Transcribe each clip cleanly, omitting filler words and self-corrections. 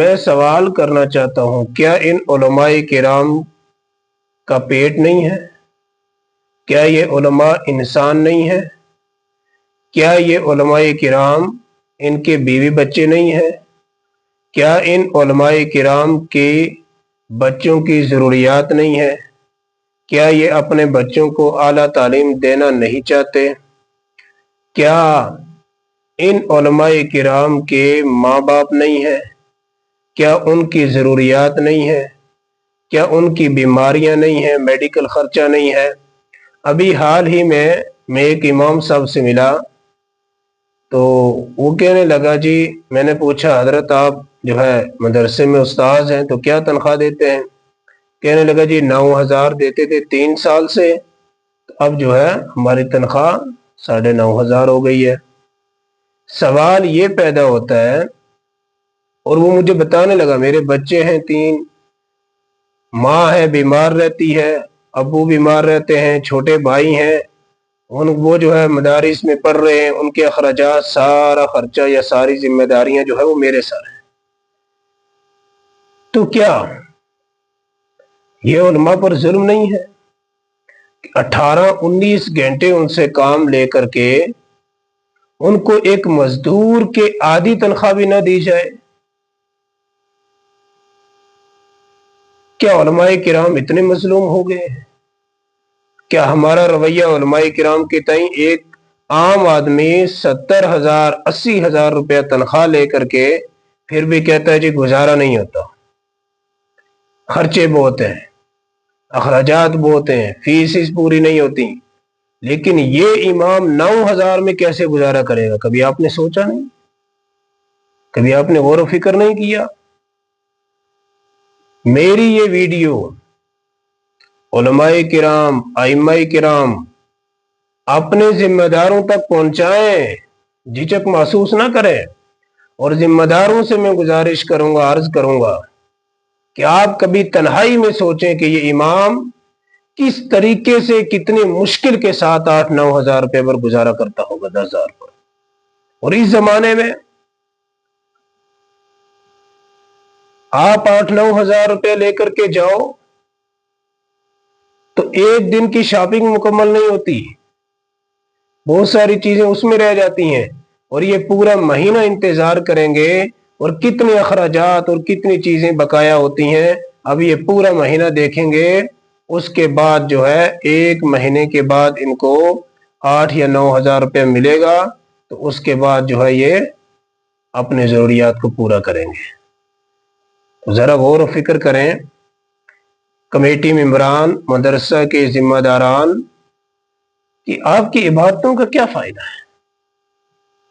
मैं सवाल करना चाहता हूँ, क्या इन उलमाए किराम का पेट नहीं है? क्या ये उलमा इंसान नहीं है? क्या ये उलमाए किराम इनके बीवी बच्चे नहीं हैं? क्या इन उलमाए किराम के बच्चों की ज़रूरियात नहीं है? क्या ये अपने बच्चों को आला तालीम देना नहीं चाहते? क्या इन उलमाए किराम के माँ बाप नहीं हैं? क्या उनकी ज़रूरियात नहीं है? क्या उनकी बीमारियां नहीं हैं, मेडिकल खर्चा नहीं है? अभी हाल ही में मैं एक इमाम साहब से मिला तो वो कहने लगा, जी मैंने पूछा हजरत आप जो है मदरसे में उस्ताद हैं तो क्या तनख्वाह देते हैं? कहने लगा, जी 9,000 देते थे 3 साल से, तो अब जो है हमारी तनख्वाह 9,500 हो गई है। सवाल ये पैदा होता है, और वो मुझे बताने लगा मेरे बच्चे हैं 3, माँ है बीमार रहती है, अबू बीमार रहते हैं, छोटे भाई हैं, वो जो है मदारिस में पढ़ रहे हैं, उनके अखराजात सारा खर्चा या सारी जिम्मेदारियां जो है वो मेरे सर हैं। तो क्या ये उलमा पर जुल्म नहीं है? 18-19 घंटे उनसे काम लेकर के उनको एक मजदूर के आधी तनख्वाह भी ना दी जाए? क्या उलमाए किराम इतने मजलूम हो गए हैं? क्या हमारा रवैया उलमाए किराम के तई एक आम आदमी 70,000 80,000 रुपया तनख्वाह लेकर के फिर भी कहता है जी गुजारा नहीं होता, खर्चे बहुत हैं, अखराजात बहुत हैं, फीस पूरी नहीं होती, लेकिन ये इमाम 9,000 में कैसे गुजारा करेगा? कभी आपने सोचा नहीं? कभी आपने गौर फिक्र नहीं किया? मेरी ये वीडियो उलमाए किराम, आइम्माए किराम अपने जिम्मेदारों तक पहुंचाएं, झिझक महसूस ना करें। और जिम्मेदारों से मैं गुजारिश करूंगा, अर्ज करूंगा कि आप कभी तन्हाई में सोचें कि ये इमाम किस तरीके से, कितनी मुश्किल के साथ 8-9 हजार रुपए पर गुजारा करता होगा, 10,000 पर। और इस जमाने में आप 8-9 हजार रुपए लेकर के जाओ तो एक दिन की शॉपिंग मुकम्मल नहीं होती, बहुत सारी चीजें उसमें रह जाती हैं। और ये पूरा महीना इंतजार करेंगे, और कितने अखराजात और कितनी चीजें बकाया होती हैं, अब ये पूरा महीना देखेंगे। उसके बाद जो है 1 महीने के बाद इनको 8 या 9 हजार रुपये मिलेगा, तो उसके बाद जो है ये अपने जरूरियात को पूरा करेंगे। तो जरा गौर और फिक्र करें, कमेटी मेंबरान, मदरसा के जिम्मेदारान, कि आपकी इबादतों का क्या फायदा है?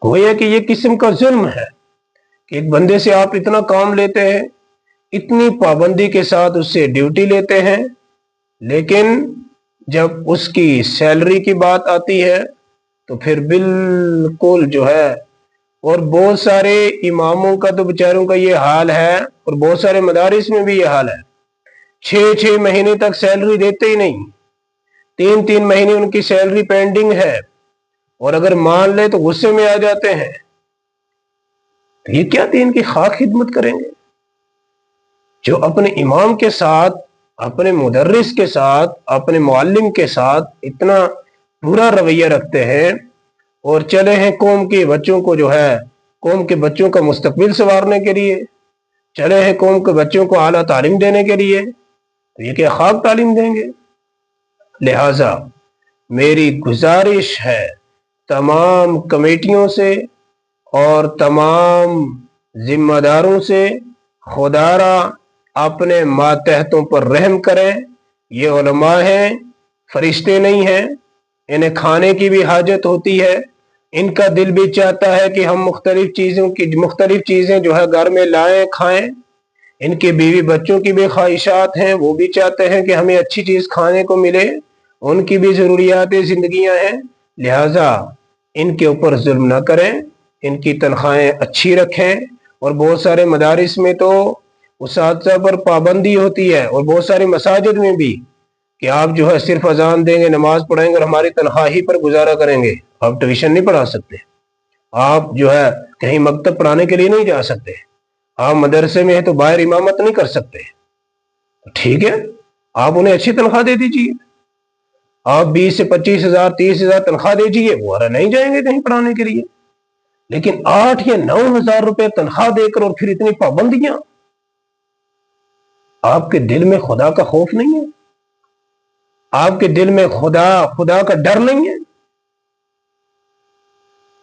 गोया कि ये किस्म का जुल्म है कि एक बंदे से आप इतना काम लेते हैं, इतनी पाबंदी के साथ उससे ड्यूटी लेते हैं, लेकिन जब उसकी सैलरी की बात आती है तो फिर बिल्कुल जो है। और बहुत सारे इमामों का तो बेचारों का ये हाल है, और बहुत सारे मदारिस में भी ये हाल है, 6-6 महीने तक सैलरी देते ही नहीं, 3-3 महीने उनकी सैलरी पेंडिंग है, और अगर मान ले तो गुस्से में आ जाते हैं। तो ये क्या दीन की खाक खिदमत करेंगे? जो अपने इमाम के साथ, अपने मुदर्रिस के साथ, अपने मुअल्लिम के साथ इतना बुरा रवैया रखते हैं, और चले हैं कौम के बच्चों को जो है, कौम के बच्चों का मुस्तकबिल संवारने के लिए, चले हैं कौम के बच्चों को आला तालीम देने के लिए, तो ये क्या खाक तालीम देंगे? लिहाजा मेरी गुजारिश है तमाम कमेटियों से और तमाम जिम्मेदारों से, खुदारा अपने मातहतों पर रहम करें। ये उलमा हैं, फरिश्ते नहीं हैं, इन्हें खाने की भी हाजत होती है, इनका दिल भी चाहता है कि हम मुख्तलिफ चीज़ें जो है घर में लाएं, खाएं। इनके बीवी बच्चों की भी ख्वाहिशात हैं, वो भी चाहते हैं कि हमें अच्छी चीज़ खाने को मिले, उनकी भी ज़रूरियात ज़िंदगियाँ हैं। लिहाजा इनके ऊपर जुल्म ना करें, इनकी तनख्वाहें अच्छी रखें। और बहुत सारे मदारिस में तो उस्ताद पर पाबंदी होती है, और बहुत सारे मसाजिद में भी, कि आप जो है सिर्फ अजान देंगे, नमाज पढ़ेंगे और हमारी तनख्वाह ही पर गुजारा करेंगे, आप ट्यूशन नहीं पढ़ा सकते, आप जो है कहीं मकतब पढ़ाने के लिए नहीं जा सकते, आप मदरसे में है तो बाहर इमामत नहीं कर सकते, ठीक है, आप उन्हें अच्छी तनख्वाह दे दीजिए। आप 20 से 25,000 30,000 तनख्वाह दीजिए, वो नहीं जाएंगे कहीं पढ़ाने के लिए। लेकिन 8 या 9,000 रुपए तनख्वाह देकर और फिर इतनी पाबंदियां, आपके दिल में खुदा का खौफ नहीं है? आपके दिल में खुदा का डर नहीं है?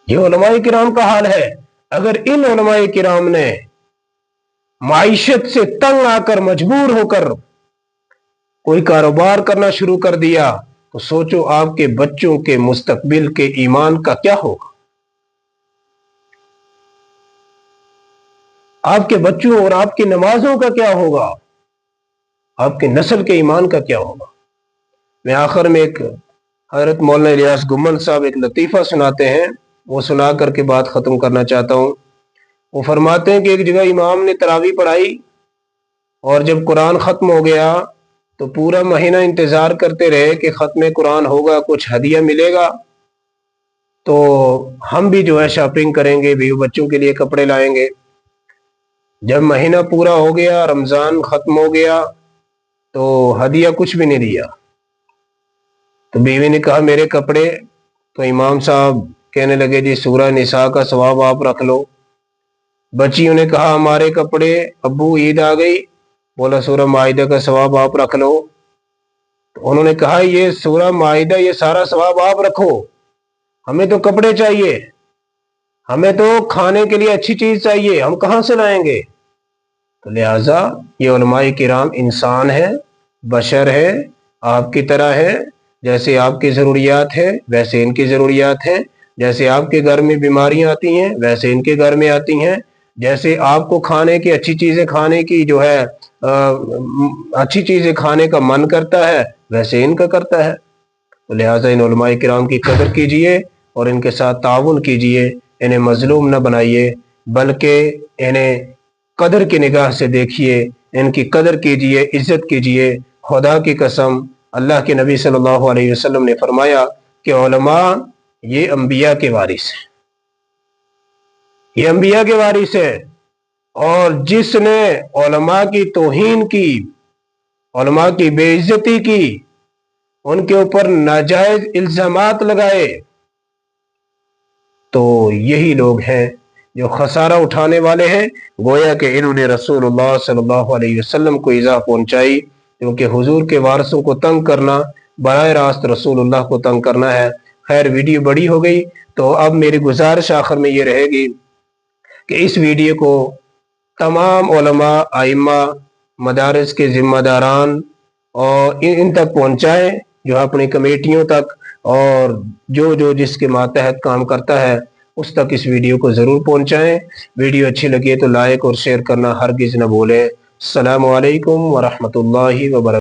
ये उलमाए किराम का हाल है। अगर इन उलमाए किराम ने माइशत से तंग आकर मजबूर होकर कोई कारोबार करना शुरू कर दिया तो सोचो आपके बच्चों के मुस्तकबिल के ईमान का क्या होगा, आपके बच्चों और आपकी नमाजों का क्या होगा, आपके नस्ल के ईमान का क्या होगा। मैं आखिर में एक हजरत मौलाना इलियास गुम्मन साहब एक लतीफ़ा सुनाते हैं, वो सुना करके बात ख़त्म करना चाहता हूँ। वो फरमाते हैं कि एक जगह इमाम ने तरावी पढ़ाई और जब कुरान ख़त्म हो गया तो पूरा महीना इंतज़ार करते रहे कि ख़त्म कुरान होगा, कुछ हदिया मिलेगा तो हम भी जो है शॉपिंग करेंगे, भी बच्चों के लिए कपड़े लाएंगे। जब महीना पूरा हो गया, रमज़ान ख़त्म हो गया तो हदिया कुछ भी नहीं दिया। तो बीवी ने कहा मेरे कपड़े, तो इमाम साहब कहने लगे जी सूरह निसा का सवाब आप रख लो। बच्चियों ने कहा हमारे कपड़े, अब्बू ईद आ गई, बोला सूरह माइदा का सवाब आप रख लो। तो उन्होंने कहा ये सूरह माइदा ये सारा सवाब आप रखो, हमें तो कपड़े चाहिए, हमें तो खाने के लिए अच्छी चीज चाहिए, हम कहां से लाएंगे। तो लिहाजा ये उलमाए किराम इंसान है, बशर है, आपकी तरह है। जैसे आपकी ज़रूरियात है वैसे इनकी ज़रूरियात है, जैसे आपके घर में बीमारियां आती हैं वैसे इनके घर में आती हैं, जैसे आपको खाने की अच्छी चीज़ें खाने की जो है अच्छी चीज़ें खाने का मन करता है वैसे इनका करता है। तो लिहाजा इन उलमाए किराम की कदर कीजिए और इनके साथ ताउन कीजिए, इन्हें मजलूम न बनाइए बल्कि इन्हें कदर की निगाह से देखिए, इनकी कदर कीजिए, इज्जत कीजिए। खुदा की कसम अल्लाह के नबी सल्लल्लाहु अलैहि वसल्लम ने फरमाया कि उलमा ये अंबिया के वारिस हैं, ये अंबिया के वारिस है। और जिसने उलमा की तौहीन की, उलमा की बेइज्जती की, उनके ऊपर नाजायज इल्जामात लगाए, तो यही लोग हैं जो खसारा उठाने वाले हैं। गोया कि इन्होंने रसूलुल्लाह सल्लल्लाहु अलैहि वसल्लम को ईज़ा पहुंचाई, क्योंकि हुजूर के वारसों को तंग करना बराह रास्त रसूलुल्लाह को तंग करना है। खैर वीडियो बड़ी हो गई, तो अब मेरी गुजारिश आखिर में ये रहेगी कि इस वीडियो को तमाम उलमा, आइम्मा, मदारिस के जिम्मेदारान और इन तक पहुँचाएँ, जो अपनी कमेटियों तक और जो जिसके मातहत काम करता है उस तक इस वीडियो को ज़रूर पहुँचाएँ। वीडियो अच्छी लगी तो लाइक और शेयर करना हरगिज़ न भूलें। अस्सलामु अलैकुम व रहमतुल्लाहि व बरकातहू।